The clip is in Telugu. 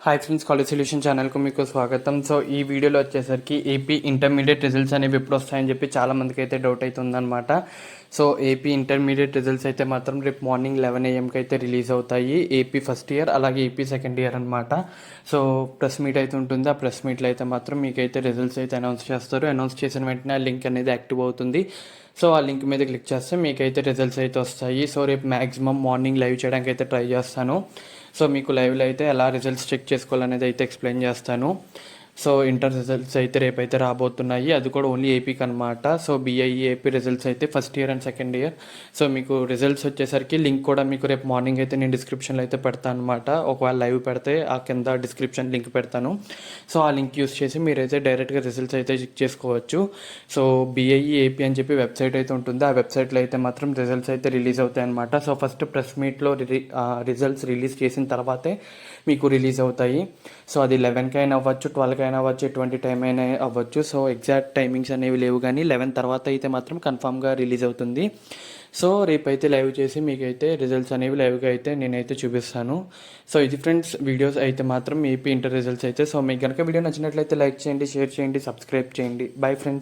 హాయ్ ఫ్రెండ్స్, కాలేజ్ సొల్యూషన్ ఛానల్కు మీకు స్వాగతం. సో ఈ వీడియోలో వచ్చేసరికి ఏపీ ఇంటర్మీడియట్ రిజల్ట్స్ అనేవి ఎప్పుడు వస్తాయని చెప్పి చాలామందికి అయితే డౌట్ అవుతుందన్నమాట. సో ఏపీ ఇంటర్మీడియట్ రిజల్ట్స్ అయితే మాత్రం రేపు మార్నింగ్ 11 AM అయితే రిలీజ్ అవుతాయి. ఏపీ ఫస్ట్ ఇయర్ అలాగే ఏపీ సెకండ్ ఇయర్ అనమాట. సో ప్రెస్ మీట్ అయితే ఉంటుంది. ఆ ప్రెస్ మీట్లో అయితే మాత్రం మీకైతే రిజల్ట్స్ అయితే అనౌన్స్ చేస్తారు. అనౌన్స్ చేసిన వెంటనే ఆ లింక్ అనేది యాక్టివ్ అవుతుంది. సో ఆ లింక్ మీద క్లిక్ చేస్తే మీకైతే రిజల్ట్స్ అయితే వస్తాయి. సో రేపు మ్యాక్సిమం మార్నింగ్ లైవ్ చేయడానికి అయితే ట్రై చేస్తాను. సో మీకు లైవ్లో అయితే ఎలా రిజల్ట్స్ చెక్ చేసుకోవాలనేది అయితే ఎక్స్ప్లెయిన్ చేస్తాను. సో ఇంటర్ రిజల్ట్స్ అయితే రేపైతే రాబోతున్నాయి. అది కూడా ఓన్లీ ఏపీకి అనమాట. సో బీఐఈ ఏపీ రిజల్ట్స్ అయితే first year and second year. So మీకు రిజల్ట్స్ వచ్చేసరికి లింక్ కూడా మీకు రేపు మార్నింగ్ అయితే నేను డిస్క్రిప్షన్లో అయితే పెడతాను అనమాట. ఒకవేళ లైవ్ పెడితే ఆ కింద డిస్క్రిప్షన్ లింక్ పెడతాను. సో ఆ లింక్ యూస్ చేసి మీరైతే డైరెక్ట్గా రిజల్ట్స్ అయితే చెక్ చేసుకోవచ్చు. సో బీఐఈ ఏపీ అని చెప్పి వెబ్సైట్ అయితే ఉంటుంది. ఆ వెబ్సైట్లో అయితే మాత్రం రిజల్ట్స్ అయితే రిలీజ్ అవుతాయి అనమాట. సో ఫస్ట్ ప్రెస్ మీట్లో రిజల్ట్స్ రిలీజ్ చేసిన తర్వాతే మీకు రిలీజ్ అవుతాయి. సో అది 11కి అయినా అవ్వచ్చు, 12కి అయినా అవ్వచ్చు, ఎటువంటి టైం అయినా అవ్వచ్చు. సో ఎగ్జాక్ట్ టైమింగ్స్ అనేవి లేవు, కానీ 11 తర్వాత అయితే మాత్రం కన్ఫామ్గా రిలీజ్ అవుతుంది. సో రేపైతే లైవ్ చేసి మీకైతే రిజల్ట్స్ అనేవి లైవ్గా అయితే నేనైతే చూపిస్తాను. సో ఇది ఫ్రెండ్స్, వీడియోస్ అయితే మాత్రం ఏపీ ఇంటర్ రిజల్ట్స్ అయితే. సో మీకు కనుక వీడియో నచ్చినట్లయితే లైక్ చేయండి, షేర్ చేయండి, సబ్స్క్రైబ్ చేయండి. Bye friends.